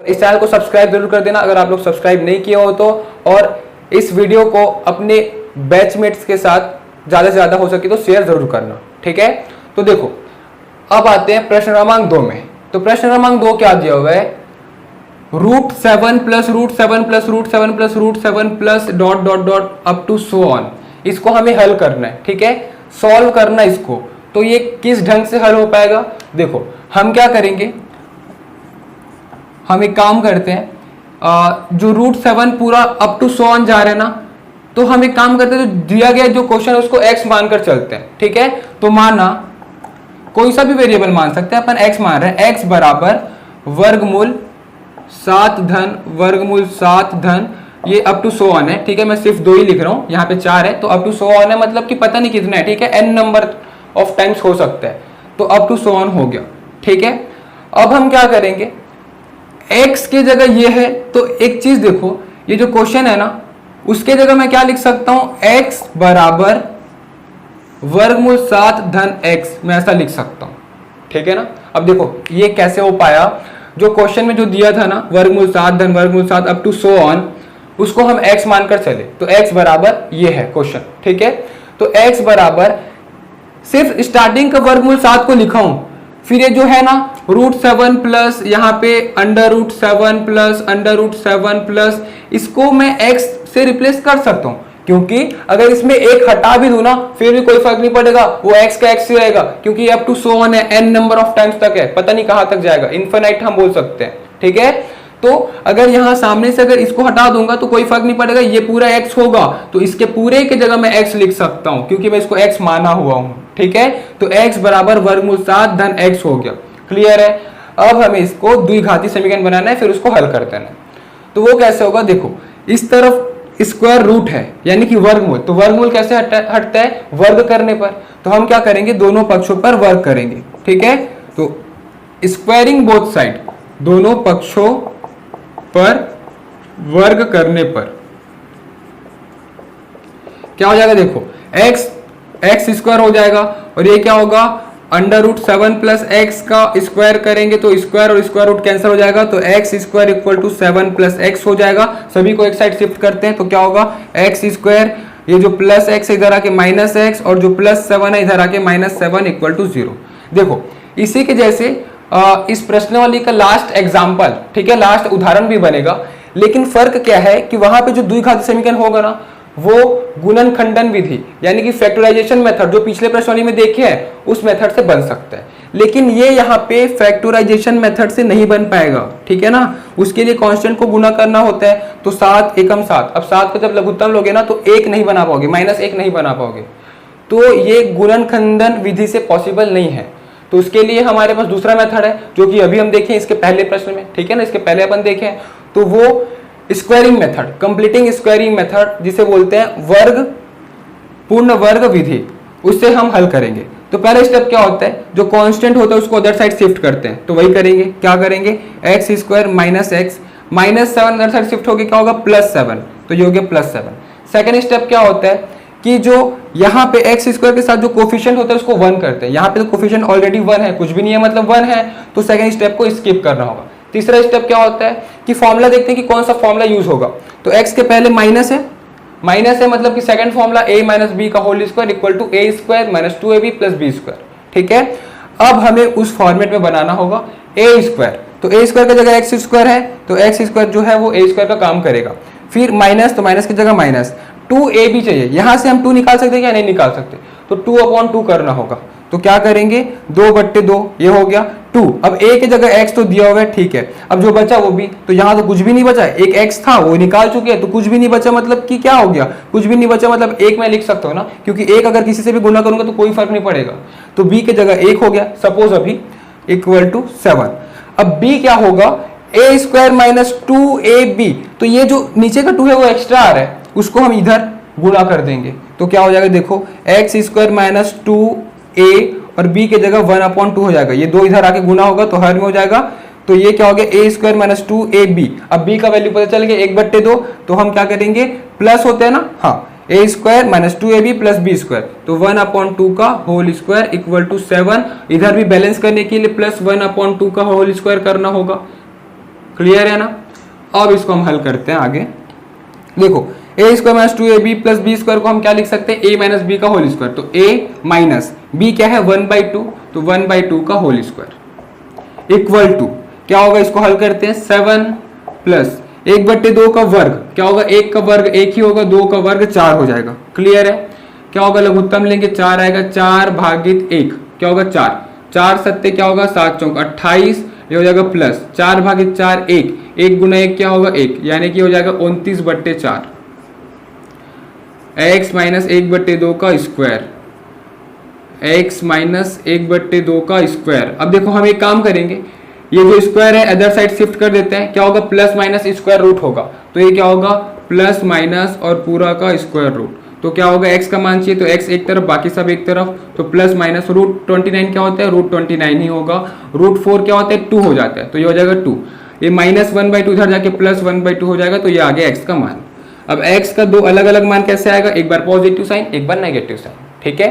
इस चैनल को सब्सक्राइब जरूर कर देना अगर आप लोग सब्सक्राइब नहीं किए हो तो, और इस वीडियो को अपने बैचमेट्स के साथ ज़्यादा से ज़्यादा हो सके तो शेयर जरूर करना, ठीक है। तो देखो अब आते हैं प्रश्न क्रमांक 2 में। तो प्रश्न क्रमांक 2 क्या दिया हुआ है, √7 plus √7 plus √7 plus √7 plus dot dot dot up to so on. इसको हमें हल करना है, ठीक है, सॉल्व करना इसको। तो ये किस ढंग से हल हो पाएगा, देखो हम क्या करेंगे, हम एक काम करते हैं, जो √7 पूरा अप टू सो ऑन जा रहा है ना, तो हम एक काम करते हैं, जो दिया गया जो क्वेश्चन है उसको x मानकर चलते हैं, ठीक है। तो माना कोई सा भी वेरिएबल मान सकते हैं, अपन x मान रहे हैं, x बराबर वर्गमूल 7 धन वर्गमूल 7 धन, ये अप टू सो ऑन है, ठीक है। मैं सिर्फ 2 ही लिख रहा हूं, यहाँ पे 4 है, तो अप टू सो ऑन है मतलब कि पता नहीं कितना है, ठीक है, n नंबर ऑफ टाइम्स हो सकता है, तो अप टू सो ऑन हो गया, ठीक है। अब हम क्या करेंगे, x की जगह ये है, तो एक चीज देखो, ये जो क्वेश्चन है ना उसके जगह मैं क्या लिख सकता हूं, x बराबर वर्गमूल 7 धन x, मैं ऐसा लिख सकता हूं, ठीक है ना। अब देखो ये कैसे हो पाया, जो क्वेश्चन में जो दिया था ना वर्गमूल 7 धन वर्गमूल 7 अप टू सो ऑन, उसको हम x मानकर चले, तो x बराबर ये है क्वेश्चन, ठीक है। तो x बराबर सिर्फ स्टार्टिंग का वर्गमूल 7 को लिखा हूं, फिर ये जो है ना √7 प्लस यहाँ पे √7 प्लस √7 प्लस, इसको मैं x से रिप्लेस कर सकता हूं, क्योंकि अगर इसमें एक हटा भी दूं ना फिर भी कोई फर्क नहीं पड़ेगा, वो x का x ही रहेगा, क्योंकि अप टू सो ऑन है, n नंबर ऑफ टाइम्स तक है, पता नहीं कहां तक जाएगा, इनफिनाइट हम बोल सकते हैं, ठीक है। तो अगर यहां सामने से अगर इसको हटा दूंगा तो कोई फर्क नहीं पड़ेगा, ये पूरा x होगा, तो इसके पूरे की जगह मैं x लिख सकता हूं, क्योंकि मैं इसको x माना हुआ हूं, ठीक है। तो x बराबर वर्गमूल 7 धन x हो गया, क्लियर है। अब हमें इसको द्विघाती समीकरण बनाना है, फिर उसको हल कर देना है। तो वो कैसे होगा, देखो इस तरफ स्क्वायर रूट है यानी कि वर्गमूल, तो वर्गमूल कैसे हटता है, वर्ग करने पर। तो हम क्या करेंगे, दोनों पक्षों पर वर्ग करेंगे, ठीक है। तो स्क्वायरिंग बोथ साइड, दोनों पक्षों पर वर्ग करने पर क्या हो जाएगा, देखो x स्क्वायर हो जाएगा, और ये क्या होगा, √7 प्लस एक्स का स्क्वायर करेंगे तो स्क्वायर और स्क्वायर रूट कैंसिल हो जाएगा, तो x square equal to 7 plus x हो जाएगा। सभी को एक साइड शिफ्ट करते हैं तो क्या होगा, x स्क्वायर, ये जो प्लस एक्स इधर आके माइनस एक्स, और जो प्लस 7 है इधर आके -7 इक्वल टू 0। देखो इसी के जैसे इस प्रश्नावली का लास्ट एग्जाम्पल, ठीक है, लास्ट उदाहरण भी बनेगा, लेकिन फर्क क्या है कि वहां पे जो द्विघाती समीकरण होगा ना वो गुणन खंडन विधि यानी कि फैक्टराइजेशन मेथड जो पिछले प्रश्नावली में देखे हैं उस मेथड से बन सकता है, लेकिन ये यहाँ पे फैक्टराइजेशन मेथड से नहीं बन पाएगा, ठीक है ना। उसके लिए कांस्टेंट को गुणा करना होता है, तो 7 एकम 7, अब 7 को जब लघुत्तम लोगे ना तो 1 नहीं बना पाओगे, -1 नहीं बना पाओगे, तो ये गुणन खंडन विधि से पॉसिबल नहीं है। तो उसके लिए हमारे पास दूसरा मेथड है जो कि अभी हम देखें इसके पहले प्रश्न में, ठीक है ना, इसके पहले अपन देखें, तो वो squaring method, completing squaring method जिसे बोलते हैं वर्ग पूर्ण वर्ग विधि, उससे हम हल करेंगे। तो पहला स्टेप क्या होता है, जो कांस्टेंट होता है उसको अदर साइड शिफ्ट करते हैं, तो वही करेंगे, क्या करेंगे, x square minus x, -7 other side shift होकर क्या होगा, +7, तो ये हो गया +7। सेकेंड स्टेप क्या होता है कि जो यहाँ पे x स्क्वायर के साथ जो कोफिशिएंट होता है उसको 1 करते हैं, यहाँ पे तो कोफिशिएंट ऑलरेडी 1 है, कुछ भी नहीं है मतलब 1 है, तो सेकेंड स्टेप को स्किप करना होगा। तीसरा स्टेप क्या होता है कि फॉर्मूला देखते हैं कि कौन सा फॉर्मूला यूज होगा, तो x के पहले माइनस है मतलब कि second formula a minus B का whole square equal to a square minus 2ab plus b square, ठीक है। अब हमें उस फॉर्मेट में बनाना होगा a स्क्वायर, तो a स्क्वायर की जगह x स्क्वायर है, तो x स्क्वायर जो है वो a स्क्वायर का काम करेगा, फिर माइनस, तो माइनस की जगह माइनस 2ab चाहिए, यहां से हम 2 निकाल सकते हैं क्या, नहीं निकाल सकते, तो 2/2 करना होगा, तो क्या करेंगे 2/2, ये हो गया 2। अब a की जगह x तो दिया हुआ है, ठीक है, अब जो बचा वो भी, तो यहाँ तो कुछ भी नहीं बचा, एक x था वो निकाल चुके हैं, तो कुछ भी नहीं बचा मतलब कि क्या हो गया, कुछ भी नहीं बचा मतलब 1 मैं लिख सकता हूँ ना, क्योंकि 1 अगर किसी से भी गुना करूंगा तो कोई फर्क नहीं पड़ेगा, तो b की जगह 1 हो गया सपोज अभी इक्वल टू 7। अब b क्या होगा, a स्क्वायर माइनस 2ab, तो ये जो नीचे का 2 है वो एक्स्ट्रा आ रहा है, उसको हम इधर गुणा कर देंगे, तो क्या हो जाएगा, देखो x स्क्वायर माइनस 2a और b की जगह 1/2 हो जाएगा, ये 2 इधर आके गुना होगा तो हर में हो जाएगा, तो ये क्या हो गया a स्क्वायर माइनस 2ab। अब b का वैल्यू पता चल गया 1/2, तो हम क्या करेंगे, प्लस होते हैं ना, हाँ, a square minus 2ab plus b square, तो 1/2 का होल स्क्वायर इक्वल टू 7। इधर भी बैलेंस करने के लिए प्लस 1/2 का होल स्क्वायर करना होगा, क्लियर है ना। अब इसको हम हल करते हैं आगे। देखो a square minus 2ab plus b square को हम क्या लिख सकते हैं, a माइनस बी का होल स्क्वायर। तो a माइनस बी क्या है 1/2, तो 1/2 का होल स्क्वायर इक्वल टू क्या होगा, इसको हल करते हैं 7 प्लस 1/2 का वर्ग क्या होगा, 1 का वर्ग 1 ही होगा, 2 का वर्ग 4 हो जाएगा। क्लियर है। क्या होगा, लघुत्तम लेंगे 4 आएगा, 4 भागित 1 क्या होगा 4, 4 सत्ते क्या होगा 7 चौक 28, ये हो जाएगा प्लस 4 भागित 4 1, 1 गुना 1 क्या होगा 1, यानी कि हो जाएगा 29/4 x माइनस 1/2 का स्क्वायर, x माइनस 1/2 का स्क्वायर। अब देखो हम एक काम करेंगे, ये जो स्क्वायर है अदर साइड शिफ्ट कर देते हैं, क्या होगा प्लस माइनस स्क्वायर रूट होगा, तो ये क्या होगा प्लस माइनस और पूरा का स्क्वायर रूट। तो क्या होगा x का मान चाहिए तो x एक तरफ बाकी सब एक तरफ, तो प्लस माइनस रूट 29 क्या होता है रूट 29 ही होगा, रूट 4 क्या होता है 2 हो जाता है, तो ये हो जाएगा 2, ये माइनस 1/2 इधर जाके प्लस 1/2 हो जाएगा, तो ये आ गया x का मान। अब x का दो अलग अलग मान कैसे आएगा, एक बार पॉजिटिव साइन एक बार नेगेटिव साइन, ठीक है।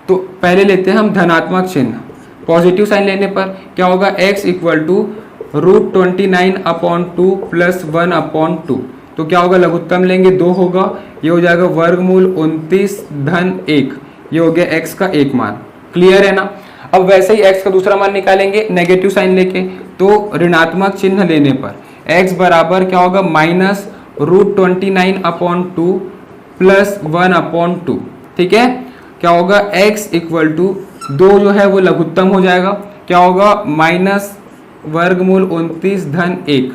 तो पहले लेते हैं हम धनात्मक चिन्ह, पॉजिटिव साइन लेने पर क्या होगा x इक्वल टू √29/2 प्लस 1/2, तो क्या होगा लघुत्तम लेंगे 2 होगा, ये हो जाएगा वर्गमूल 29 धन 1, ये हो गया x का एक मान। क्लियर है ना। अब वैसे ही x का दूसरा मान निकालेंगे नेगेटिव साइन लेके, तो ऋणात्मक चिन्ह लेने पर x बराबर क्या होगा माइनस √29/2 प्लस 1/2, ठीक है। क्या होगा x इक्वल टू 2 जो है वो लघुत्तम हो जाएगा, क्या होगा माइनस वर्गमूल 29 धन 1,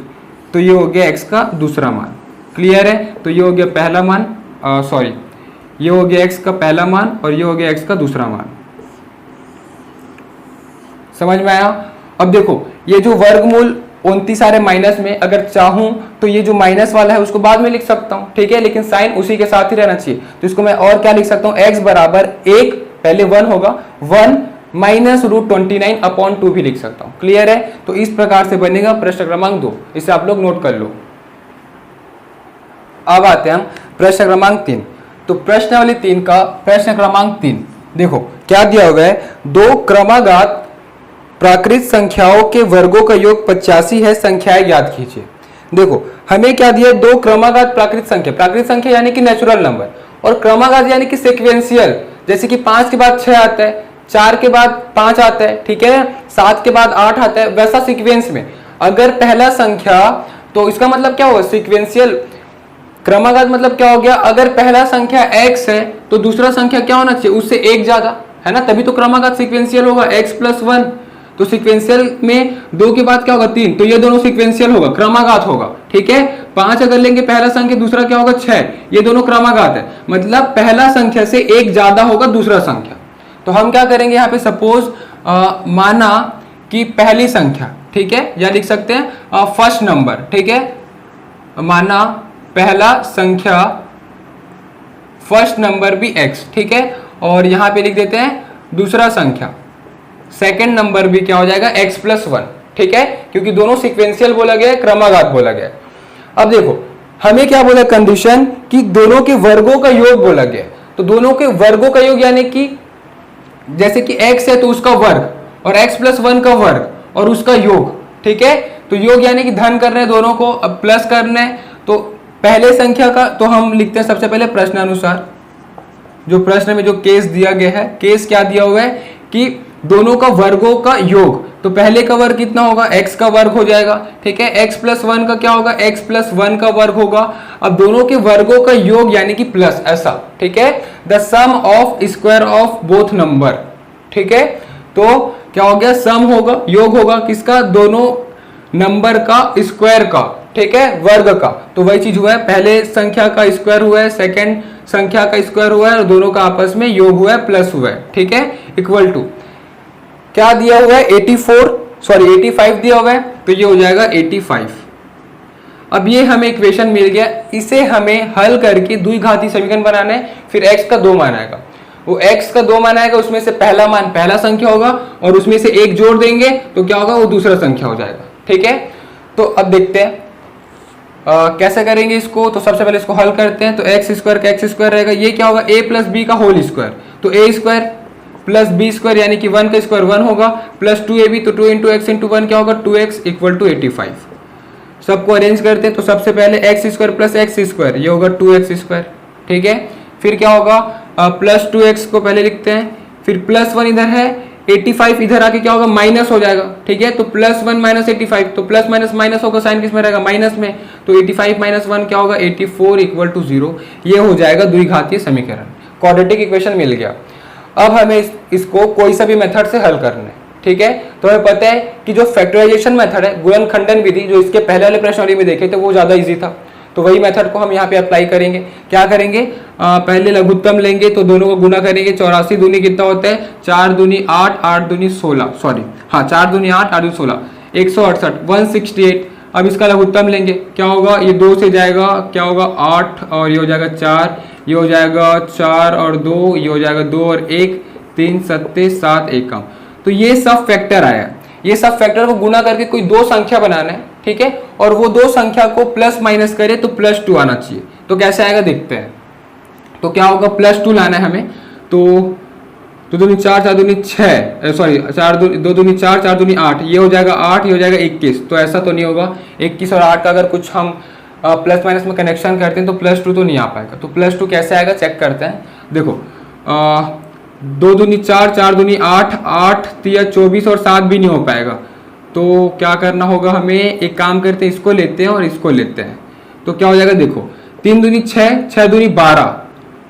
तो ये हो गया x का दूसरा मान। क्लियर है। तो ये हो गया पहला मान, सॉरी ये हो गया x का पहला मान और ये हो गया x का दूसरा मान। समझ में आया। अब देखो ये जो वर्गमूल 29 आ रहे माइनस में, अगर चाहूं तो ये जो माइनस वाला है उसको बाद में लिख सकता हूं, ठीक है, लेकिन साइन उसी के साथ ही रहना चाहिए, तो इसको मैं और क्या लिख सकता हूं, x बराबर 1 पहले 1 होगा 1 माइनस √29/2 भी लिख सकता हूं। क्लियर है। तो इस प्रकार से बनेगा प्रश्न क्रमांक 2, इसे आप लोग नोट कर लो। अब आते हैं हम प्रश्न क्रमांक 3। तो प्रश्नावली 3 का प्रश्न क्रमांक 3 देखो क्या दिया हुआ है, दो क्रमागत प्राकृत संख्याओं के वर्गों का योग 85 है, संख्याएं याद कीजिए। देखो हमें क्या दिया, दो क्रमागत प्राकृत संख्या यानी कि नेचुरल नंबर, और क्रमागत यानी कि सीक्वेंशियल, जैसे कि 5 के बाद 6 आता है, 4 के बाद 5 आता है, ठीक है, 7 के बाद 8 आता है, वैसा सीक्वेंस में अगर पहला संख्या, तो इसका मतलब क्या होगा सीक्वेंशियल क्रमागत मतलब क्या हो गया, अगर पहला संख्या x है तो दूसरा संख्या क्या होना चाहिए उससे 1 ज्यादा, है ना, तभी तो क्रमागत सीक्वेंशियल होगा x + 1। तो सीक्वेंशियल में 2 के बाद क्या होगा 3, तो ये दोनों सीक्वेंशियल होगा, क्रमागत होगा, ठीक है। 5 अगर लेंगे पहला संख्या, दूसरा क्या होगा 6, ये दोनों क्रमागत है, मतलब पहला संख्या से 1 ज्यादा होगा दूसरा संख्या। तो हम क्या करेंगे यहाँ पे, सपोज माना कि पहली संख्या, ठीक है, या लिख सकते हैं फर्स्ट नंबर, ठीक है, माना पहला संख्या फर्स्ट नंबर भी x, ठीक है, और यहां पे लिख देते हैं दूसरा संख्या सेकंड नंबर भी क्या हो जाएगा x + 1, ठीक है, क्योंकि दोनों सीक्वेंशियल बोला गया है, क्रमागत बोला गया है। अब देखो हमें क्या बोला कंडीशन, कि दोनों के वर्गों का योग बोला गया है, तो दोनों के वर्गों का योग यानी कि जैसे कि x है तो उसका वर्ग, और x + 1 का वर्ग और उसका योग, ठीक है। तो योग यानी कि धन कर रहे हैं दोनों को, अब प्लस करना है, तो पहले संख्या का तो हम लिखते हैं सबसे पहले प्रश्नानुसार, जो प्रश्न में जो केस दिया गया है, केस क्या दिया हुआ है कि दोनों का वर्गों का योग, तो पहले का वर्ग कितना होगा x का वर्ग हो जाएगा, ठीक है, x + 1 का क्या होगा x + 1 का वर्ग होगा। अब दोनों के वर्गों का योग यानी कि प्लस, ऐसा, ठीक है, the sum of square of both number, ठीक है। तो क्या हो गया, सम होगा, योग होगा किसका, दोनों नंबर का स्क्वायर का, ठीक है, वर्ग का। तो वही चीज हुआ है, पहले संख्या का स्क्वायर हुआ है, सेकंड संख्या का स्क्वायर हुआ है, और दोनों का आपस में योग हुआ है, प्लस हुआ है, ठीक है, इक्वल टू क्या दिया हुआ है 85 दिया हुआ है, तो ये हो जाएगा 85। अब ये हमें इक्वेशन मिल गया, इसे हमें हल करके द्विघाती समीकरण बनाना है, फिर x का 2 मान आएगा, वो x का 2 मान आएगा, उसमें से पहला मान पहला संख्या होगा और उसमें से 1 जोड़ देंगे तो क्या होगा, वो दूसरा संख्या हो जाएगा, ठीक है। तो अब देखते हैं कैसे करेंगे इसको। तो सबसे पहले इसको हल करते हैं, तो x² का x² रहेगा, ये क्या होगा a + b का होल स्क्वायर, तो a² + b² यानी कि 1 का स्क्वायर 1 होगा, प्लस 2ab, तो 2 × x × 1 क्या होगा 2x = 85। सबको अरेंज करते हैं, तो सबसे पहले x square plus x square, ये होगा 2x स्क्वायर, ठीक है। फिर क्या होगा, प्लस 2x को पहले लिखते हैं, फिर प्लस 1 इधर है, 85 इधर आके क्या होगा, माइनस हो जाएगा, ठीक है। तो प्लस 1 माइनस 85, तो प्लस माइनस माइनस होगा, साइन किस में रहेगा, माइनस में, तो 85 माइनस 1 क्या होगा, 84 इक्वल टू 0। ये हो जाएगा द्विघातीय समीकरण, क्वाड्रेटिक इक्वेशन मिल गया। अब हमें इसको कोई सा भी मेथड से हल करना है, ठीक है। तो हमें पता है कि जो फैक्टराइजेशन मेथड है, गुणनखंडन विधि, जो इसके पहले वाले प्रश्न में देखे थे, वो ज्यादा इजी था, तो वही मेथड को हम यहाँ पे अप्लाई करेंगे। क्या करेंगे, पहले लघुत्तम लेंगे, तो दोनों को गुना करेंगे, 84 दूनी कितना होता है, 4 दूनी 8, 8 दूनी 16, सॉरी हाँ 4 दूनी 8, 8 दूनी 16, 168, 168। अब इसका लघुत्तम लेंगे, क्या होगा, ये 2 से जाएगा, क्या होगा 8, और ये हो जाएगा 4, ये हो जाएगा 4 और 2, ये हो जाएगा 2 और 1, 3 सत्ते 7 एकम। तो ये सब फैक्टर आया, ये सब फैक्टर को गुना करके कोई दो संख्या बनाना है, ठीक है, और वो दो संख्या को प्लस माइनस करे तो +2 आना चाहिए। तो कैसे आएगा देखते हैं। तो क्या होगा, +2 लाना है हमें, तो 2 दूनी 4, 4 दूनी 6, सॉरी 2 दूनी 4, 4 दूनी 8, ये हो जाएगा 8, ये हो जाएगा 21। तो ऐसा तो नहीं होगा, 21 और 8 का अगर कुछ हम प्लस माइनस में कनेक्शन करते हैं तो +2 तो नहीं आ पाएगा। तो +2 कैसे आएगा चेक करते हैं। देखो 2 दूनी 4, 4 दूनी 8, 8 3 24 और 7 भी नहीं हो पाएगा। तो क्या करना होगा हमें, एक काम करते हैं, इसको लेते हैं और इसको लेते हैं, तो क्या हो जाएगा, देखो 3 दूनी 6, 6 दूनी 12,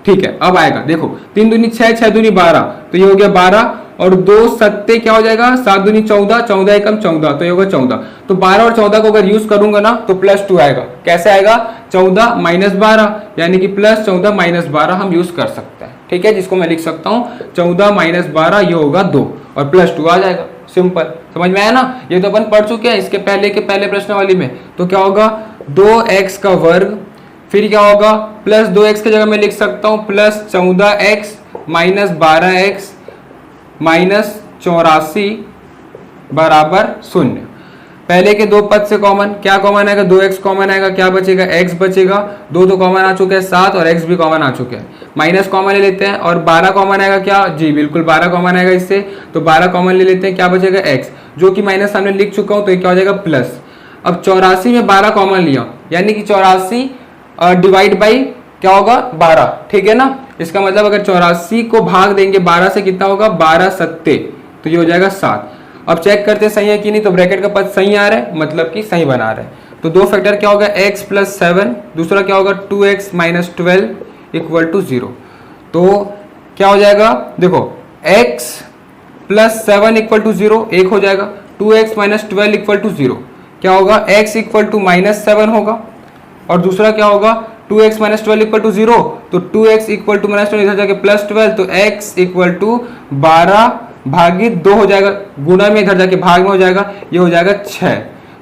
ठीक है। अब आएगा, देखो 3 दूनी 6, 6 दूनी 12, तो ये हो गया 12, और 2 सत्ते क्या हो जाएगा, 7 दूनी 14, 14 एकम 14, तो ये होगा 14। तो 12 और 14 को अगर यूज करूंगा ना तो +2 आएगा। कैसे आएगा, 14 माइनस 12, यानी कि +14 माइनस 12 हम यूज कर सकते हैं, ठीक है, जिसको मैं लिख सकता हूँ 14 माइनस 12, ये होगा 2, और +2 आ जाएगा। सिंपल, समझ में आया ना। ये तो अपन पढ़ चुके हैं इसके पहले के पहले प्रश्न वाली में। तो क्या होगा, 2x का वर्ग, फिर क्या होगा, +2x की जगह मैं लिख सकता हूँ +14x माइनस 12x माइनस 84 बराबर 0। पहले के दो पद से कॉमन, क्या कॉमन आएगा, 2x कॉमन आएगा, क्या बचेगा, x बचेगा, 2 तो कॉमन आ चुके हैं, 7 और x भी कॉमन आ चुके हैं, माइनस कॉमन ले लेते हैं, और 12 कॉमन आएगा, क्या जी बिल्कुल 12 कॉमन आएगा इससे, तो 12 कॉमन ले लेते हैं, क्या बचेगा x, जो कि माइनस सामने लिख चुका हूं, तो ये क्या हो जाएगा प्लस। अब 84 में 12 कॉमन लिया, यानी कि 84 डिवाइड बाई क्या होगा 12, ठीक है ना। इसका मतलब अगर 84 को भाग देंगे 12 से कितना होगा, 12 सत्ते, तो ये हो जाएगा 7। अब चेक करते हैं सही है कि नहीं, तो ब्रैकेट का पद सही आ रहा है, मतलब कि सही बना रहा है। तो दो फैक्टर क्या होगा, x + 7, दूसरा क्या होगा 2x - 12 = 0। तो क्या हो जाएगा, देखो x + 7 = 0, एक हो जाएगा, 2x - 12 = 0, क्या होगा, x = -7 होगा, और दूसरा क्या होगा 2x - 12 = 0, तो 2x = -12 इधर जाके +12, तो x = 12 भागित 2 हो जाएगा, गुणा में इधर जाके भाग में हो जाएगा, ये हो जाएगा 6।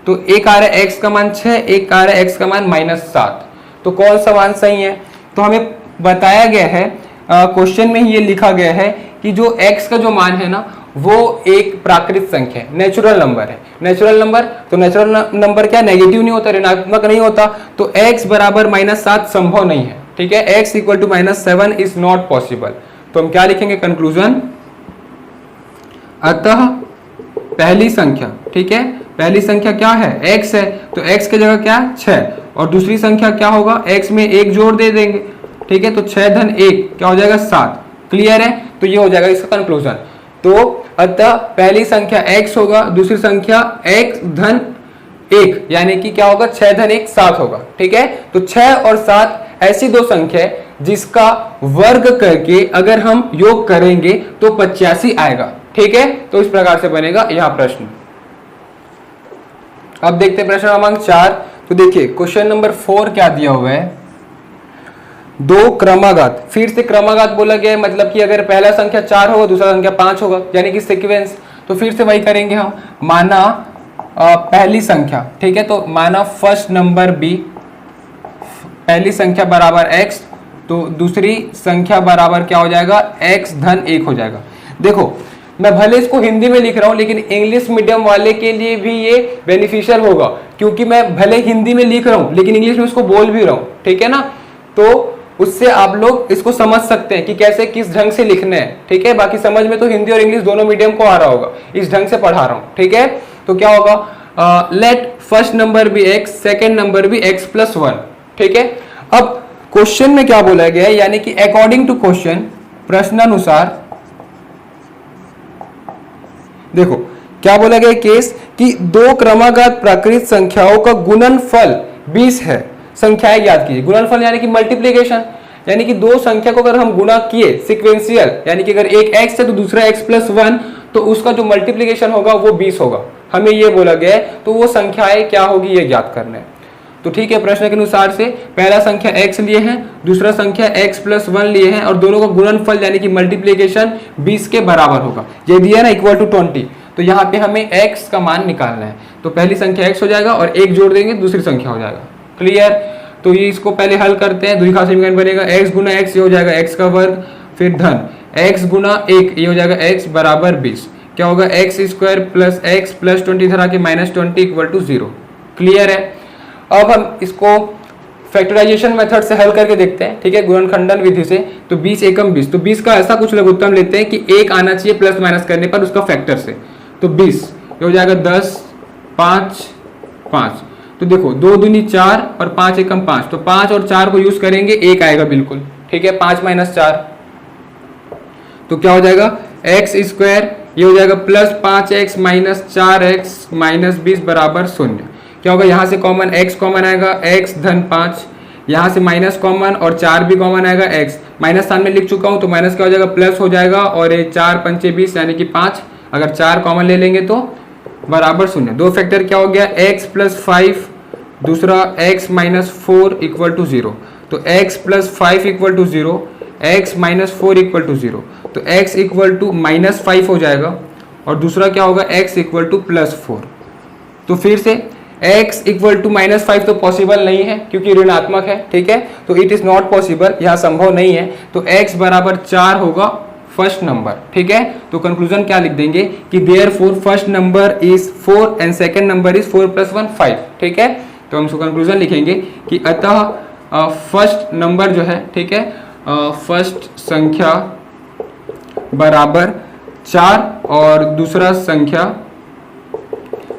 तो एक आ रहा है x का मान 6, एक आ रहा है x का मान -7। तो कौन सा मान सही है, तो हमें बताया गया है, क्वेश्चन में ही ये लिखा गया है कि जो x का जो मान है ना, वो एक प्राकृत संख्या है, नेचुरल नंबर है। नेचुरल नंबर, तो नेचुरल नंबर क्या, नेगेटिव नहीं होता, ऋणात्मक नहीं होता, तो x बराबर -7 संभव नहीं है, ठीक है, x = -7 इज नॉट पॉसिबल। तो हम क्या लिखेंगे कंक्लूजन, अतः पहली संख्या, ठीक है, पहली संख्या क्या है, x है, तो x की जगह क्या है 6, और दूसरी संख्या क्या होगा, x में 1 जोड़ दे देंगे, ठीक है, तो 6 धन 1 क्या हो जाएगा 7। क्लियर है, तो ये हो जाएगा इसका कंक्लूजन। तो अतः पहली संख्या x होगा, दूसरी संख्या x धन 1, यानी कि क्या होगा 6 धन 1 7 होगा, ठीक है। तो 6 और 7 ऐसी दो संख्या है जिसका वर्ग करके अगर हम योग करेंगे तो 85 आएगा, ठीक है। तो इस प्रकार से बनेगा यह प्रश्न। अब देखते हैं प्रश्न क्रमांक 4। तो देखिए क्वेश्चन नंबर 4 क्या दिया हुआ है, दो क्रमागत, फिर से क्रमागत बोला गया है, मतलब कि अगर पहला संख्या 4 होगा दूसरा संख्या 5 होगा, यानी कि सीक्वेंस। तो फिर से वही करेंगे हम, माना पहली संख्या, ठीक है, तो माना फर्स्ट नंबर b, पहली संख्या बराबर x, तो दूसरी संख्या बराबर क्या हो जाएगा, x धन 1 हो जाएगा। देखो मैं भले इसको हिंदी में लिख रहा हूं, लेकिन इंग्लिश मीडियम वाले के लिए भी ये बेनिफिशियल होगा, क्योंकि मैं भले हिंदी में लिख रहा हूं लेकिन इंग्लिश में इसको बोल भी रहा हूं, ठीक है ना। तो उससे आप लोग इसको समझ सकते हैं कि कैसे किस ढंग से लिखने हैं, ठीक है। बाकी समझ में तो हिंदी और इंग्लिश दोनों मीडियम को आ रहा होगा, इस ढंग से पढ़ा रहा हूं, ठीक है। तो क्या होगा, लेट फर्स्ट नंबर भी x, सेकेंड नंबर भी x प्लस 1। ठीक है, अब क्वेश्चन में क्या बोला गया है, यानी कि अकॉर्डिंग टू क्वेश्चन, प्रश्नानुसार देखो क्या बोला गया केस कि दो क्रमागत प्राकृत संख्याओं का गुणनफल 20 है। संख्याएं याद कीजिए, गुणनफल यानी कि मल्टीप्लीकेशन, यानी कि दो संख्या को अगर हम गुणा किए सिक्वेंशियल, यानी कि अगर एक x है तो दूसरा x प्लस 1, तो उसका जो मल्टीप्लीकेशन होगा वो 20 होगा। हमें ये बोला गया है, तो वो संख्याएं क्या होगी ये ज्ञात करना है। तो ठीक है, प्रश्न के अनुसार से पहला संख्या x लिए हैं, दूसरा संख्या x प्लस 1 लिए हैं, और दोनों का गुणनफल यानी कि मल्टीप्लीकेशन 20 के बराबर होगा। ये दिया ना इक्वल टू 20, तो यहाँ पे हमें x का मान निकालना है। तो पहली संख्या x हो जाएगा और एक जोड़ देंगे दूसरी संख्या हो जाएगा। क्लियर? तो ये इसको पहले हल करते हैं। द्विघात समीकरण बनेगा x गुना x, ये हो जाएगा x का वर्ग, फिर धन x गुना 1, ये हो जाएगा x बराबर 20। क्या होगा, x square plus x plus 20 इधर आके माइनस 20 इक्वल टू 0। क्लियर है? अब हम इसको फैक्टराइजेशन मेथड से हल करके देखते हैं। ठीक है, गुणनखंडन विधि से। तो 20 एकम 20, तो 20 का ऐसा कुछ लघुत्तम लेते हैं कि 1 आना चाहिए प्लस माइनस करने पर उसका फैक्टर से। तो 20 ये हो जाएगा 10, 5, 5। तो देखो 2 दूनी 4 और 5 एकम 5, तो 5 और 4 को यूज करेंगे, 1 आएगा बिल्कुल। ठीक है, 5 माइनस 4, तो क्या हो जाएगा, एक्स स्क्वायर ये हो जाएगा plus 5x minus 4x minus 20 बराबर 0। क्या होगा, यहाँ से कॉमन x कॉमन आएगा, x धन 5, यहाँ से माइनस कॉमन और 4 भी कॉमन आएगा, x माइनस स्थान में लिख चुका हूँ, तो माइनस क्या हो जाएगा, प्लस हो जाएगा, और ये 4 पंचे 20 यानी कि 5, अगर 4 कॉमन ले लेंगे तो बराबर 0। दो फैक्टर क्या हो गया, x प्लस 5, दूसरा x माइनस 4 इक्वल टू 0। तो x plus 5 equal to 0, x minus 4 equal to 0, तो x इक्वल टू माइनस 5 हो जाएगा, और दूसरा क्या होगा, x इक्वल टू प्लस 4। तो फिर से x इक्वल टू माइनस 5 तो पॉसिबल नहीं है क्योंकि ऋणात्मक है। ठीक है, तो इट इज नॉट पॉसिबल, यहाँ संभव नहीं है। तो x बराबर 4 होगा फर्स्ट नंबर। ठीक है, तो कंक्लूजन क्या लिख देंगे कि therefore first number is 4 and second number is 4 plus 1 5। ठीक है, तो हम इसको कंक्लूजन लिखेंगे कि अतः फर्स्ट नंबर जो है, ठीक है, फर्स्ट संख्या बराबर 4 और दूसरा संख्या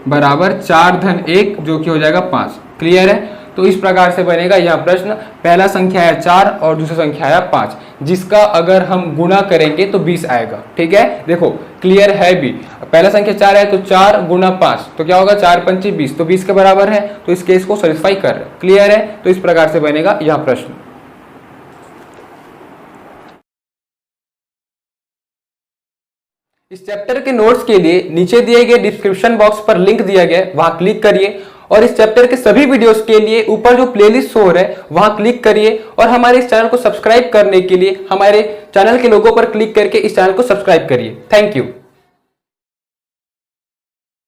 बराबर 4 धन 1 जो कि हो जाएगा 5। क्लियर है? तो इस प्रकार से बनेगा यह प्रश्न। पहला संख्या है 4 और दूसरा संख्या है 5, जिसका अगर हम गुणा करेंगे तो 20 आएगा। ठीक है, देखो क्लियर है भी, पहला संख्या 4 है तो 4 गुना 5, तो क्या होगा, 4 पंचे 20, तो 20 के बराबर है, तो इस केस को सेटिस्फाई कर रहे हैं। क्लियर है? तो इस प्रकार से बनेगा यह प्रश्न। इस चैप्टर के नोट्स के लिए नीचे दिए गए डिस्क्रिप्शन बॉक्स पर लिंक दिया गया है, वहां क्लिक करिए, और इस चैप्टर के सभी वीडियोस के लिए ऊपर जो प्लेलिस्ट शो हो रहा है वहां क्लिक करिए, और हमारे इस चैनल को सब्सक्राइब करने के लिए हमारे चैनल के लोगो पर क्लिक करके इस चैनल को सब्सक्राइब करिए। Thank you.